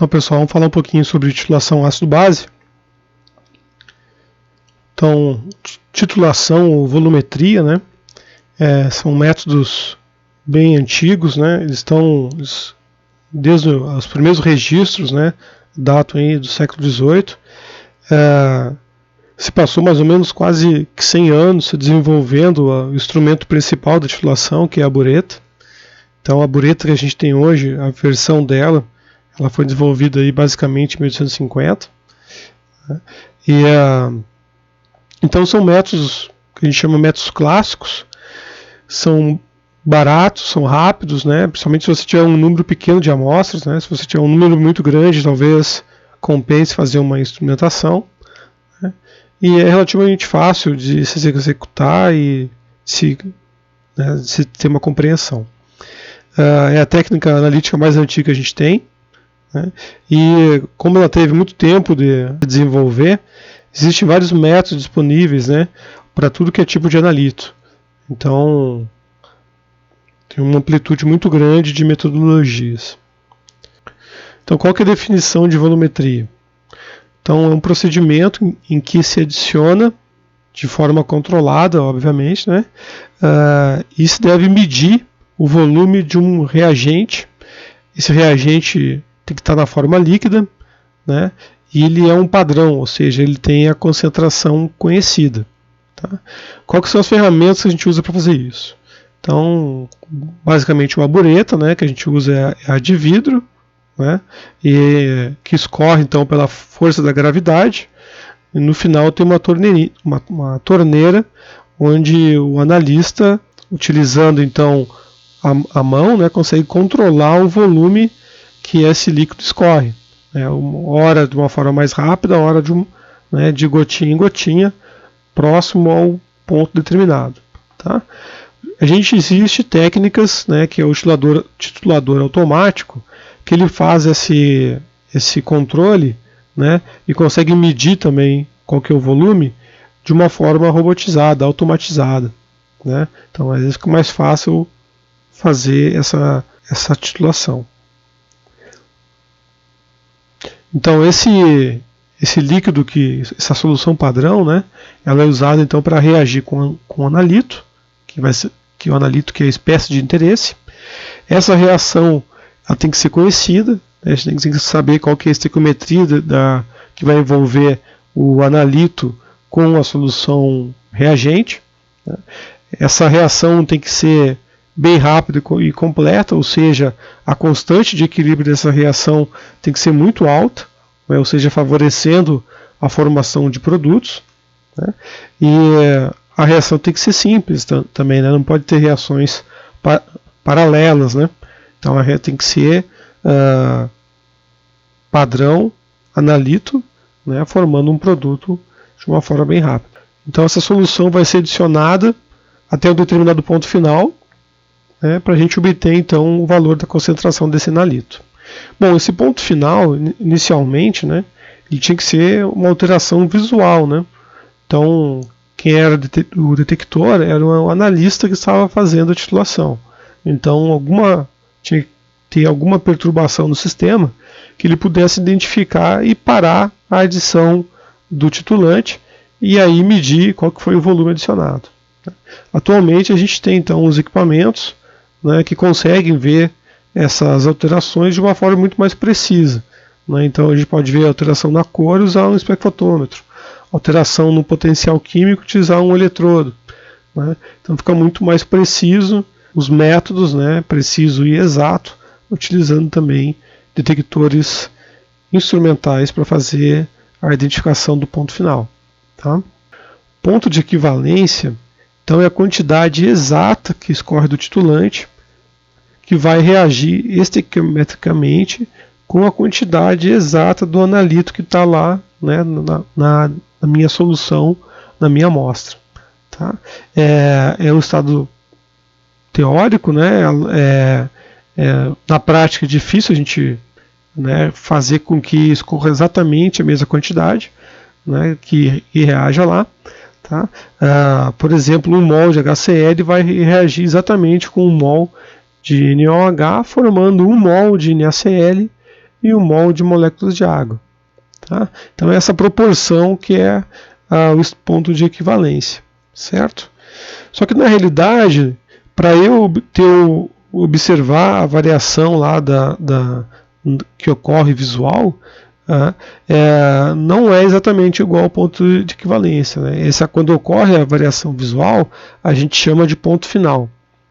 Então, pessoal, vamos falar um pouquinho sobre titulação ácido-base. Então, titulação ou volumetria, né, são métodos bem antigos, né, eles estão desde os primeiros registros, né, datam aí do século XVIII. Se passou mais ou menos quase 100 anos se desenvolvendo o instrumento principal da titulação, que é a bureta. Então, a bureta que a gente tem hoje, a versão dela, ela foi desenvolvida aí basicamente em 1850. Né? Então são métodos que a gente chama de métodos clássicos, são baratos, são rápidos, né? Principalmente se você tiver um número pequeno de amostras, né? Se você tiver um número muito grande, talvez compense fazer uma instrumentação. Né? E é relativamente fácil de se executar e se ter uma compreensão. É a técnica analítica mais antiga que a gente tem. Né? E como ela teve muito tempo de desenvolver, existem vários métodos disponíveis, né, para tudo que é tipo de analito. Então, tem uma amplitude muito grande de metodologias. Então, qual que é a definição de volumetria? Então, é um procedimento em que se adiciona, de forma controlada, obviamente, né, e se deve medir o volume de um reagente. Esse reagente tem que estar na forma líquida, né? E ele é um padrão, ou seja, ele tem a concentração conhecida. Tá? Quais são as ferramentas que a gente usa para fazer isso? Então, basicamente uma bureta, né, que a gente usa é a de vidro, né, e que escorre então pela força da gravidade, e no final tem uma torneira onde o analista, utilizando então a mão, né, consegue controlar o volume que esse líquido escorre. Hora de uma forma mais rápida, hora de gotinha em gotinha, próximo ao ponto determinado. Tá? Existe técnicas, né, que é o titulador automático, que ele faz esse controle, né, e consegue medir também qual que é o volume de uma forma robotizada, automatizada. Né? Então, às vezes fica mais fácil fazer essa titulação. Então esse líquido, essa solução padrão, né, ela é usada então para reagir com o analito, que é o analito que é a espécie de interesse. Essa reação ela tem que ser conhecida, né, a gente tem que saber qual que é a estequiometria que vai envolver o analito com a solução reagente. Né. Essa reação tem que ser bem rápida e completa, ou seja, a constante de equilíbrio dessa reação tem que ser muito alta, né, ou seja, favorecendo a formação de produtos. Né, e a reação tem que ser simples também, né, não pode ter reações paralelas. Né, então a tem que ser padrão, analito, né, formando um produto de uma forma bem rápida. Então essa solução vai ser adicionada até um determinado ponto final, né, para a gente obter então o valor da concentração desse analito. Bom, esse ponto final, inicialmente, né, ele tinha que ser uma alteração visual. Né? Então, quem era o detector era o analista que estava fazendo a titulação. Então, tinha que ter alguma perturbação no sistema que ele pudesse identificar e parar a adição do titulante e aí medir qual que foi o volume adicionado. Atualmente a gente tem então os equipamentos, né, que conseguem ver essas alterações de uma forma muito mais precisa. Né? Então a gente pode ver a alteração na cor e usar um espectrofotômetro, alteração no potencial químico utilizar um eletrodo. Né? Então fica muito mais preciso os métodos, né, preciso e exato, utilizando também detectores instrumentais para fazer a identificação do ponto final. Tá? Ponto de equivalência, então, é a quantidade exata que escorre do titulante que vai reagir estequiometricamente com a quantidade exata do analito que está lá, né, na minha solução, na minha amostra. Tá? É um estado teórico, né, na prática é difícil a gente, né, fazer com que escorra exatamente a mesma quantidade, né, que reaja lá. Tá? Por exemplo, um mol de HCl vai reagir exatamente com um mol de NaOH, formando um mol de NaCl e 1 mol de moléculas de água. Tá? Então essa proporção que é o ponto de equivalência, certo? Só que na realidade, para eu observar a variação lá que ocorre visual, não é exatamente igual ao ponto de equivalência. Né? Quando ocorre a variação visual, a gente chama de ponto final.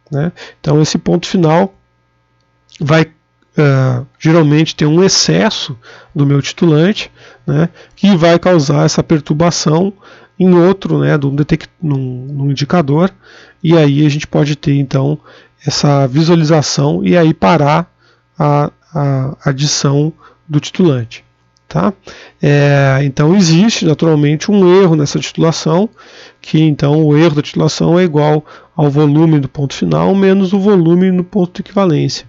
Né? Então esse ponto final vai geralmente ter um excesso do meu titulante, né, que vai causar essa perturbação em outro, né, num indicador, e aí a gente pode ter então essa visualização e aí parar a adição do titulante. Tá? Então existe naturalmente um erro nessa titulação, que então o erro da titulação é igual ao volume do ponto final menos o volume no ponto de equivalência.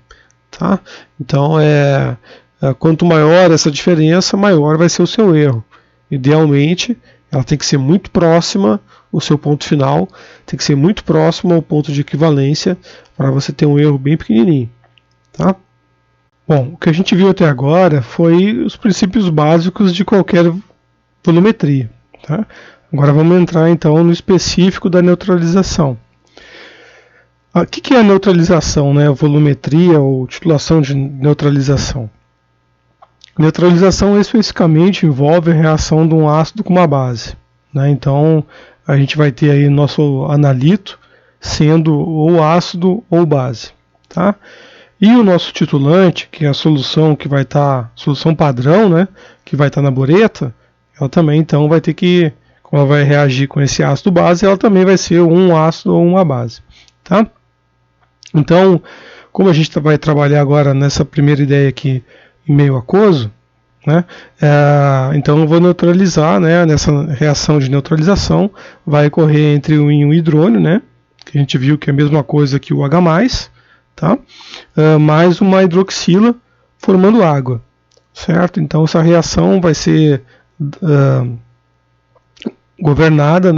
Tá? Então quanto maior essa diferença, maior vai ser o seu erro. Idealmente ela tem que ser muito próxima, o seu ponto final tem que ser muito próximo ao ponto de equivalência para você ter um erro bem pequenininho. Tá? Bom, o que a gente viu até agora foi os princípios básicos de qualquer volumetria. Tá? Agora vamos entrar então no específico da neutralização. O que é a neutralização, né? Volumetria ou titulação de neutralização? Neutralização especificamente envolve a reação de um ácido com uma base. Né? Então a gente vai ter aí nosso analito sendo ou ácido ou base. Tá? E o nosso titulante, que é a solução que vai estar, solução padrão, né? Que vai estar na boreta, ela também então vai ter que, como ela vai reagir com esse ácido base, ela também vai ser um ácido ou uma base. Tá? Então, como a gente vai trabalhar agora nessa primeira ideia aqui em meio aquoso, né, então eu vou neutralizar, né, nessa reação de neutralização, vai ocorrer entre o íon hidrônio, né, que a gente viu que é a mesma coisa que o H+, tá, mais uma hidroxila formando água, certo? Então essa reação vai ser governada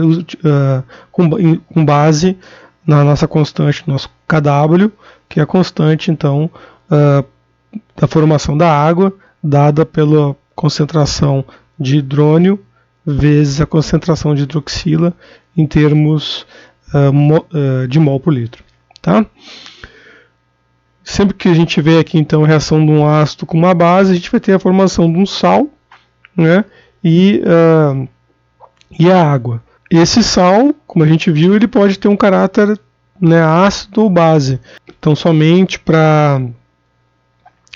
com base na nossa constante, nosso Kw, que é a constante então da formação da água, dada pela concentração de hidrônio vezes a concentração de hidroxila em termos de mol por litro. Tá? Sempre que a gente vê aqui então a reação de um ácido com uma base, a gente vai ter a formação de um sal, né, e a água. Esse sal, como a gente viu, ele pode ter um caráter, né, ácido ou base. Então, somente para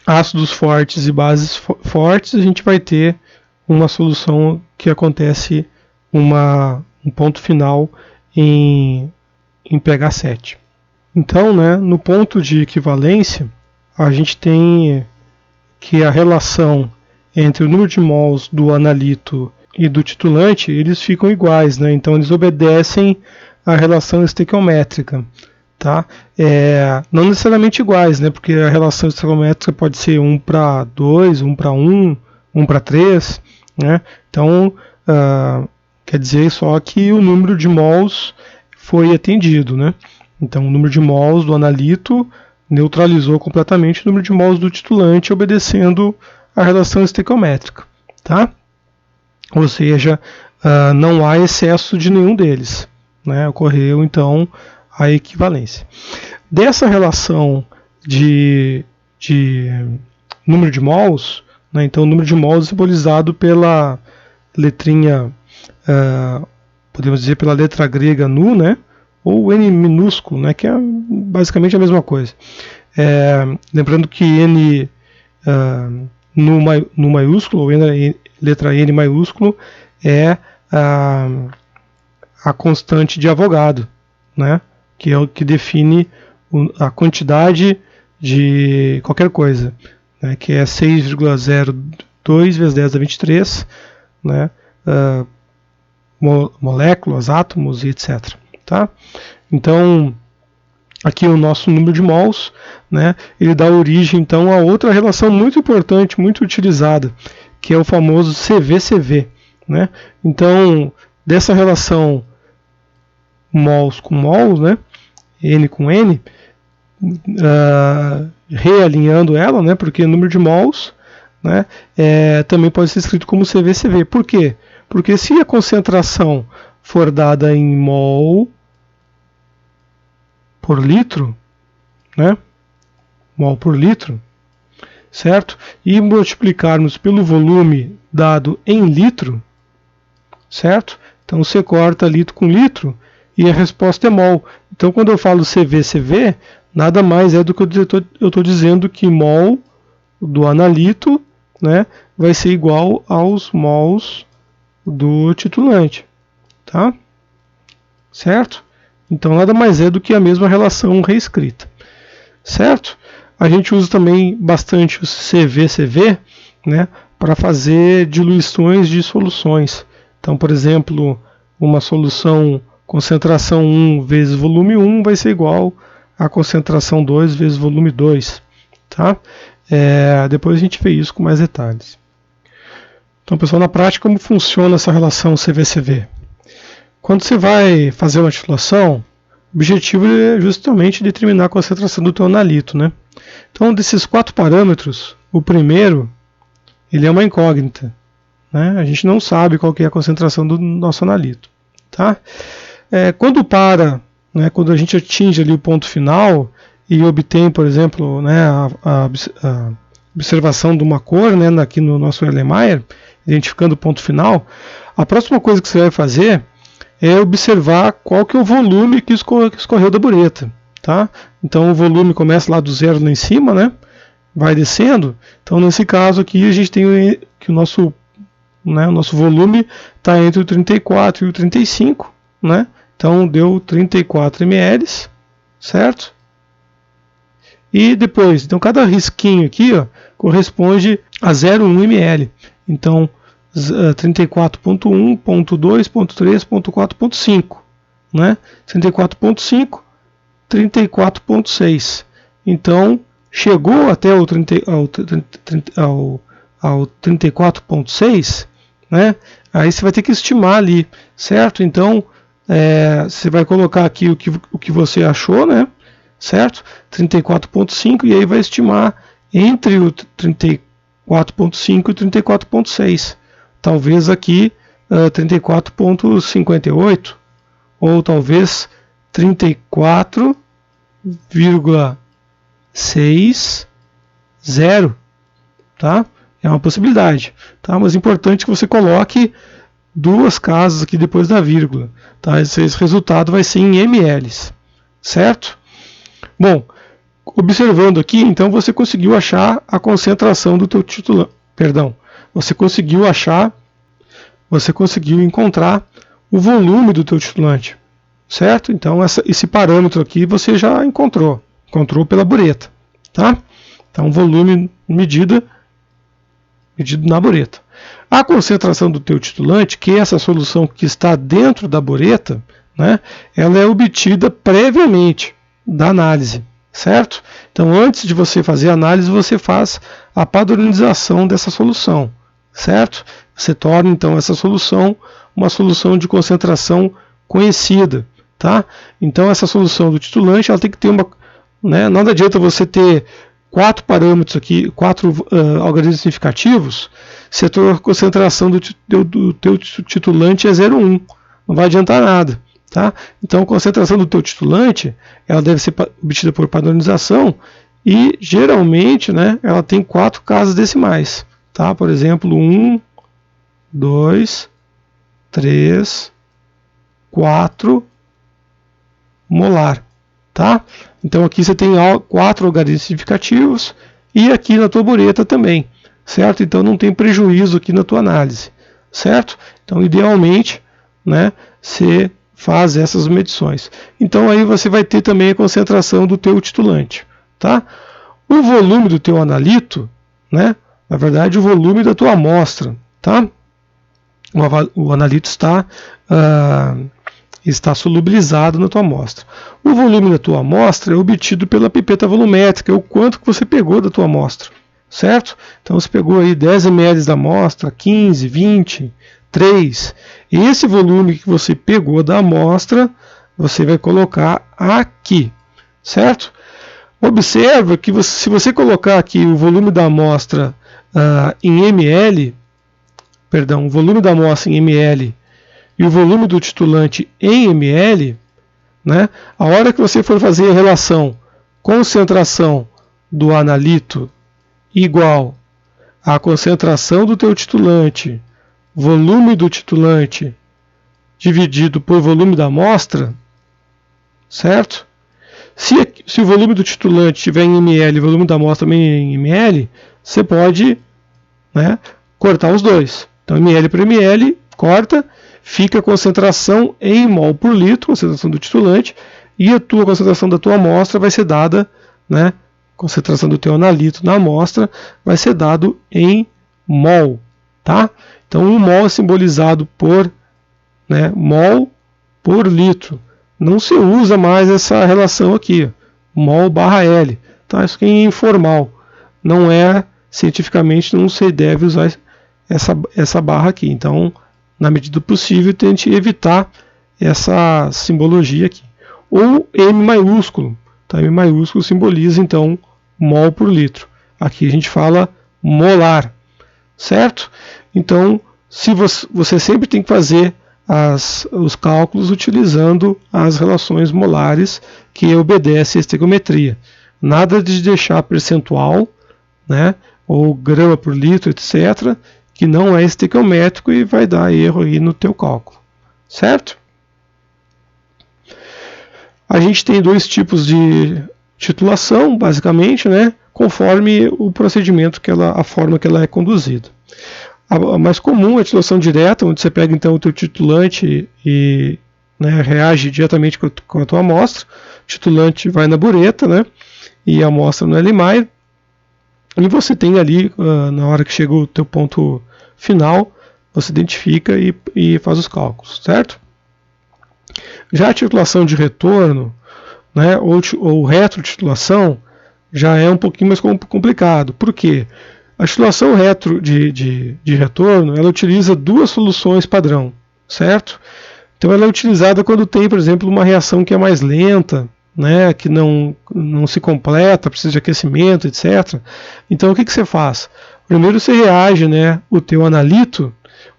ácidos fortes e bases fortes, a gente vai ter uma solução que acontece um ponto final em pH 7. Então, né, no ponto de equivalência, a gente tem que a relação entre o número de mols do analito e do titulante, eles ficam iguais, né? Então eles obedecem à relação estequiométrica, tá? Não necessariamente iguais, né? Porque a relação estequiométrica pode ser 1 para 2, 1 para 1, 1 para 3, né? Então quer dizer só que o número de mols foi atendido, né? Então o número de mols do analito neutralizou completamente o número de mols do titulante, obedecendo à relação estequiométrica, tá? Ou seja, não há excesso de nenhum deles, né? Ocorreu então a equivalência. Dessa relação de número de mols, né? Então o número de mols é simbolizado pela letrinha, podemos dizer pela letra grega nu, né? Ou N minúsculo, né? Que é basicamente a mesma coisa. Lembrando que N no maiúsculo, ou letra N maiúsculo, é a constante de Avogadro, né? Que é o que define a quantidade de qualquer coisa, né? Que é 6,02 vezes 10 a 23, né? Moléculas, átomos e etc. Tá? Então, aqui o nosso número de mols, né, ele dá origem então a outra relação muito importante, muito utilizada, que é o famoso CV/CV, né? Então, dessa relação mols com mols, né, N com N, realinhando ela, né, porque o número de mols, né, também pode ser escrito como CVCV. Por quê? Porque se a concentração for dada em mol por litro, né, mol por litro, certo? E multiplicarmos pelo volume dado em litro, certo? Então você corta litro com litro e a resposta é mol. Então quando eu falo CVCV, nada mais é do que eu estou dizendo que mol do analito, né, vai ser igual aos mols do titulante, tá? Certo? Então nada mais é do que a mesma relação reescrita, certo? A gente usa também bastante o CVCV, né, para fazer diluições de soluções. Então, por exemplo, uma solução concentração 1 vezes volume 1 vai ser igual a concentração 2 vezes volume 2. Tá? Depois a gente vê isso com mais detalhes. Então, pessoal, na prática, como funciona essa relação CVCV? Quando você vai fazer uma titulação, o objetivo é justamente determinar a concentração do teu analito, né? Então, desses 4 parâmetros, o primeiro, ele é uma incógnita, né? A gente não sabe qual que é a concentração do nosso analito, tá? Quando quando a gente atinge ali o ponto final e obtém, por exemplo, né, a observação de uma cor, né, aqui no nosso Erlenmeyer, identificando o ponto final, a próxima coisa que você vai fazer é observar qual que é o volume que escorreu da bureta. Tá? Então o volume começa lá do zero lá em cima, né? Vai descendo. Então nesse caso aqui a gente tem que o nosso volume está entre o 34 e o 35, né? Então deu 34 ml, certo? E depois, então cada risquinho aqui, ó, corresponde a 0,1 ml. Então 34.1, .2, .3, .4, .5, né? 34.5, 34.6. Então, chegou até ao 34.6, né? Aí você vai ter que estimar ali, certo? Então, você vai colocar aqui o que você achou, né? Certo? 34.5, e aí vai estimar entre o 34.5 e o 34.6. Talvez aqui 34.58, ou talvez 34,60, tá? É uma possibilidade, tá? Mas é importante que você coloque duas casas aqui depois da vírgula, tá? Esse resultado vai ser em ml, certo? Bom, observando aqui, então você conseguiu achar a concentração do teu titulante, você conseguiu encontrar o volume do teu titulante, certo? Então esse parâmetro aqui você já encontrou pela bureta, tá? Então volume medido na bureta. A concentração do teu titulante, que é essa solução que está dentro da bureta, né, ela é obtida previamente da análise, certo? Então antes de você fazer a análise, você faz a padronização dessa solução, certo? Você torna então essa solução uma solução de concentração conhecida, tá? Então essa solução do titulante, ela tem que ter uma, né, não adianta você ter 4 parâmetros aqui, 4 algarismos significativos, se a tua concentração do teu titulante é 0,1, não vai adiantar nada, tá? Então a concentração do teu titulante, ela deve ser obtida por padronização e geralmente, né, ela tem 4 casas decimais, tá? Por exemplo, 1, 2, 3, 4 molar, tá? Então aqui você tem 4 algarismos significativos e aqui na tua bureta também, certo? Então não tem prejuízo aqui na tua análise, certo? Então idealmente, né, você faz essas medições. Então aí você vai ter também a concentração do teu titulante, tá? O volume do teu analito, né, na verdade o volume da tua amostra, tá? O analito está solubilizado na tua amostra. O volume da tua amostra é obtido pela pipeta volumétrica, é o quanto que você pegou da tua amostra, certo? Então você pegou aí 10 ml da amostra, 15, 20, 3. Esse volume que você pegou da amostra, você vai colocar aqui, certo? Observa que se você colocar aqui o volume da amostra em ml, perdão, o volume da amostra em ml e o volume do titulante em ml, né, a hora que você for fazer a relação concentração do analito igual à concentração do teu titulante, volume do titulante dividido por volume da amostra, certo? Se o volume do titulante estiver em ml e o volume da amostra também em ml, você pode, né, cortar os dois. Então ml por ml, corta, fica a concentração em mol por litro, concentração do titulante, e a tua concentração da tua amostra vai ser dada, né, concentração do teu analito na amostra vai ser dado em mol, tá? Então 1 mol é simbolizado por, né, mol por litro. Não se usa mais essa relação aqui, mol barra L, tá? Isso aqui é informal, não é cientificamente, não se deve usar essa barra aqui. Então, na medida do possível, tente evitar essa simbologia aqui. Ou M maiúsculo, tá? M maiúsculo simboliza então mol por litro. Aqui a gente fala molar, certo? Então, se você sempre tem que fazer os cálculos utilizando as relações molares que obedecem à estequiometria. Nada de deixar percentual, né, ou grama por litro, etc., que não é estequiométrico e vai dar erro aí no teu cálculo, certo? A gente tem dois tipos de titulação, basicamente, né, conforme o procedimento, a forma que ela é conduzida. A mais comum é a titulação direta, onde você pega então o teu titulante e, né, reage diretamente com a tua amostra. O titulante vai na bureta, né, e a amostra no Erlenmeyer. E você tem ali, na hora que chega o teu ponto final, você identifica e faz os cálculos, certo? Já a titulação de retorno, né, ou retrotitulação, já é um pouquinho mais complicado. Por quê? A titulação retro de retorno, ela utiliza duas soluções padrão, certo? Então ela é utilizada quando tem, por exemplo, uma reação que é mais lenta, né, que não se completa, precisa de aquecimento, etc. Então o que você faz? Primeiro você reage, né, o teu analito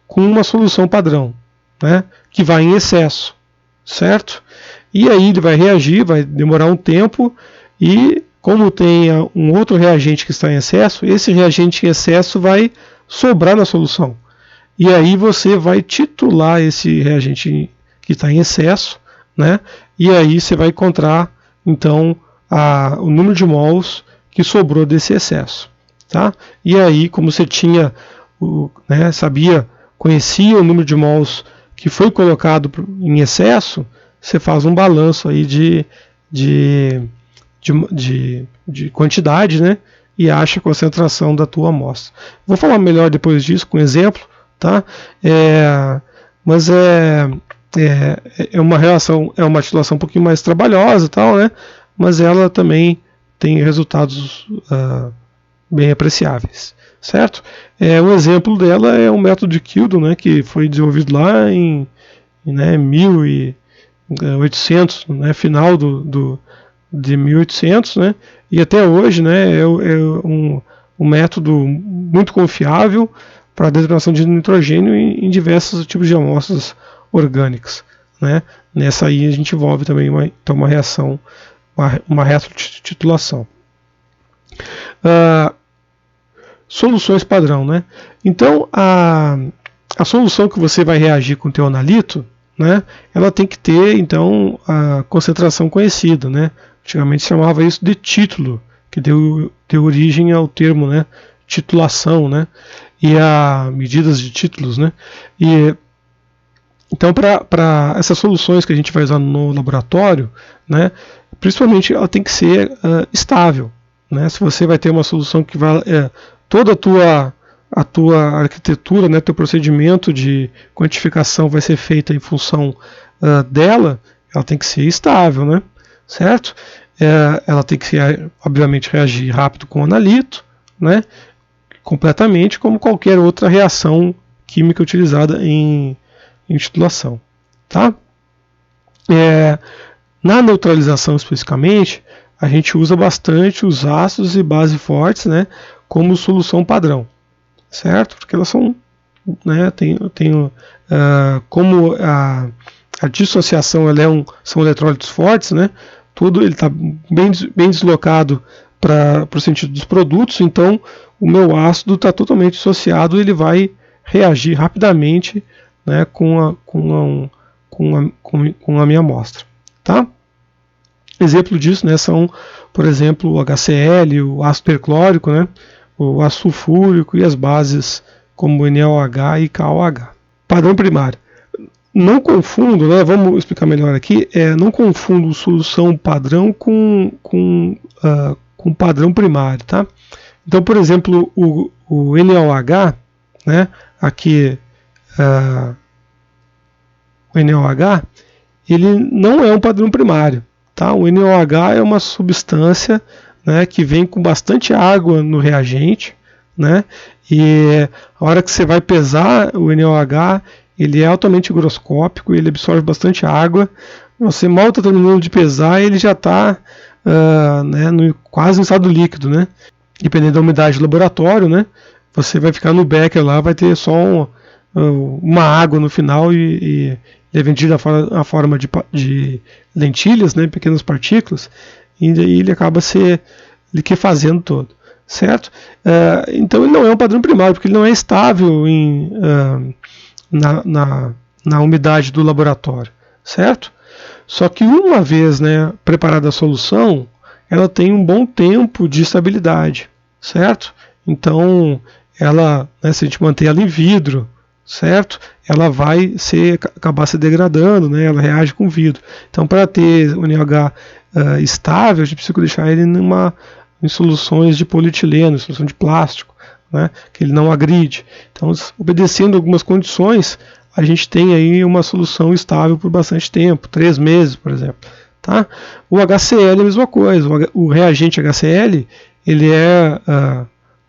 com uma solução padrão, né, que vai em excesso, certo? E aí ele vai reagir, vai demorar um tempo e como tem um outro reagente que está em excesso, esse reagente em excesso vai sobrar na solução. E aí você vai titular esse reagente que está em excesso, né? E aí você vai encontrar então o número de mols que sobrou desse excesso, tá? E aí, como você tinha, né, conhecia o número de mols que foi colocado em excesso, você faz um balanço aí de quantidade, né, e acha a concentração da tua amostra. Vou falar melhor depois disso com exemplo, tá? Mas é uma relação, é uma titulação um pouquinho mais trabalhosa, tal, né? Mas ela também tem resultados bem apreciáveis, certo? Um exemplo dela é o método de Kildon, né, que foi desenvolvido lá em 1800, né, final de 1800, né, e até hoje, né, é um método muito confiável para a determinação de nitrogênio em diversos tipos de amostras orgânicas, né. Nessa aí a gente envolve também uma reação, uma retrotitulação. Soluções padrão, né. Então a solução que você vai reagir com o teu analito, né, ela tem que ter então a concentração conhecida, né. Antigamente se chamava isso de título, que deu origem ao termo, né, titulação, né, e a medidas de títulos, né. E então para essas soluções que a gente vai usar no laboratório, né, principalmente ela tem que ser estável, né. Se você vai ter uma solução que vai toda a tua arquitetura, né, teu procedimento de quantificação vai ser feita em função dela, ela tem que ser estável, né, certo? Ela tem que, obviamente, reagir rápido com o analito, né, completamente, como qualquer outra reação química utilizada em titulação, tá? Na neutralização especificamente, a gente usa bastante os ácidos e bases fortes, né, como solução padrão, certo? Porque elas são, né, como a dissociação ela são eletrólitos fortes, né? Tudo ele está bem deslocado para o sentido dos produtos, então o meu ácido está totalmente dissociado, ele vai reagir rapidamente, né, com a minha amostra, tá? Exemplo disso, né, são, por exemplo, o HCl, o ácido perclórico, né, o ácido sulfúrico e as bases como NaOH e KOH. Padrão primário. Não confundo, né, vamos explicar melhor aqui, não confundo solução padrão com padrão primário, tá? Então, por exemplo, o NaOH, né, aqui o NaOH, ele não é um padrão primário, tá? O NaOH é uma substância, né, que vem com bastante água no reagente, né? E a hora que você vai pesar o NaOH, ele é altamente higroscópico, ele absorve bastante água. Você mal está terminando de pesar, ele já está né, quase no estado líquido, né? Dependendo da umidade do laboratório, né? Você vai ficar no becker lá, vai ter só uma água no final e é vendido na forma de lentilhas, né, pequenas partículas, e daí ele acaba se liquefazendo todo, certo? Então ele não é um padrão primário, porque ele não é estável na umidade do laboratório, certo? Só que uma vez, né, preparada a solução, ela tem um bom tempo de estabilidade, certo? Então, ela, né, se a gente manter ela em vidro, certo? Ela vai acabar se degradando, né? Ela reage com vidro. Então, para ter o NaOH estável, a gente precisa deixar ele em soluções de polietileno, solução de plástico, né? Que ele não agride. Então, obedecendo algumas condições, a gente tem aí uma solução estável por bastante tempo, 3 meses, por exemplo. Tá? O HCl é a mesma coisa. O reagente HCl ele é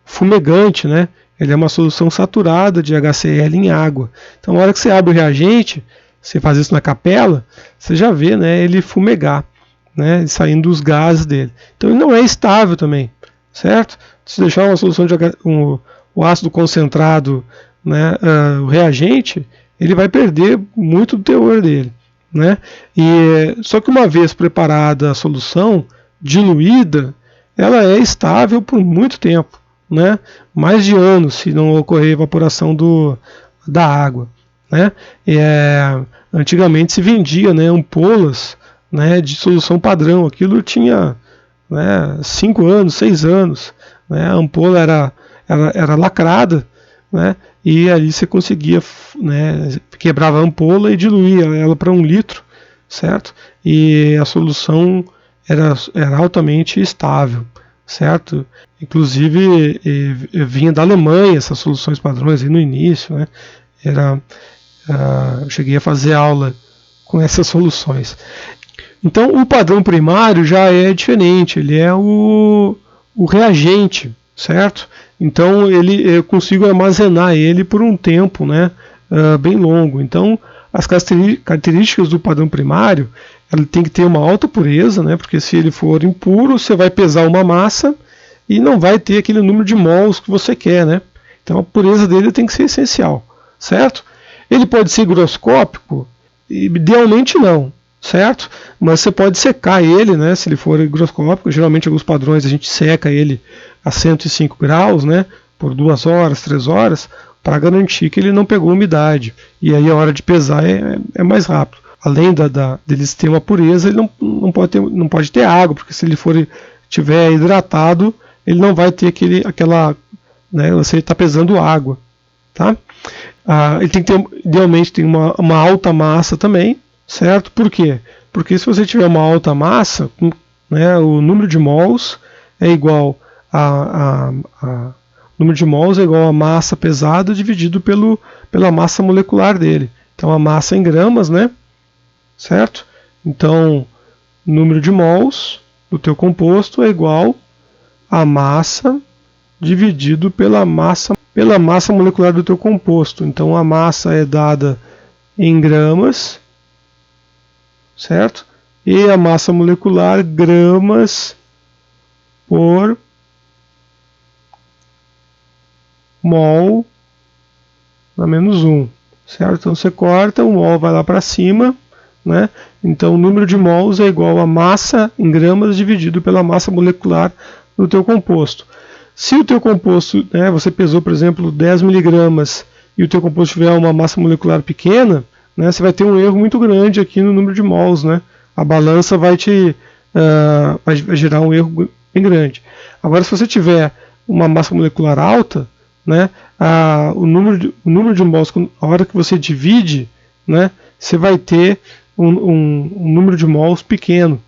fumegante, né? Ele é uma solução saturada de HCl em água. Então, na hora que você abre o reagente, você faz isso na capela, você já vê, né, ele fumegar, né, saindo os gases dele. Então, ele não é estável também, certo? Se deixar uma solução de o ácido concentrado, né, o reagente, ele vai perder muito do teor dele, né? Só que uma vez preparada a solução, diluída, ela é estável por muito tempo, né? Mais de anos, se não ocorrer evaporação da água, né? Antigamente se vendia, né, ampolas, né, de solução padrão, aquilo tinha, né, 5 anos, 6 anos, né? A ampola era lacrada, né? E ali você conseguia, né, quebrava a ampola e diluía ela para 1 litro, certo? E a solução era altamente estável, certo? Inclusive vinha da Alemanha essas soluções padrões aí no início, né? Eu cheguei a fazer aula com essas soluções. Então o padrão primário já é diferente, ele é o reagente, certo? Então eu consigo armazenar ele por um tempo, né, bem longo. Então as características do padrão primário, ele tem que ter uma alta pureza, né, porque se ele for impuro, você vai pesar uma massa e não vai ter aquele número de mols que você quer, né? Então a pureza dele tem que ser essencial, certo? Ele pode ser higroscópico? Idealmente não, certo? Mas você pode secar ele, né, se ele for higroscópico. Geralmente alguns padrões a gente seca ele a 105 graus, né, por 2 horas, 3 horas, para garantir que ele não pegou umidade. E aí a hora de pesar é mais rápido. Além deles ter uma pureza, ele não pode ter água, porque se ele tiver hidratado, ele não vai ter aquela, né, você está pesando água, tá? Ele tem que ter, idealmente, tem uma alta massa também, certo? Por quê? Porque se você tiver uma alta massa, né, o número de mols é igual o número de mols é igual a massa pesada dividido pela massa molecular dele. Então a massa em gramas, né? Certo? Então, número de mols do teu composto é igual a massa dividido pela massa molecular do teu composto. Então a massa é dada em gramas, certo? E a massa molecular gramas por mol na menos 1, certo? Então você corta, o mol vai lá para cima, né? Então o número de mols é igual a massa em gramas dividido pela massa molecular do teu composto. Se o teu composto, né, você pesou, por exemplo, 10 miligramas e o teu composto tiver uma massa molecular pequena, né, você vai ter um erro muito grande aqui no número de mols, né? A balança vai vai gerar um erro bem grande. Agora, se você tiver uma massa molecular alta, né, o número de mols, a hora que você divide, né, você vai ter um número de mols pequeno.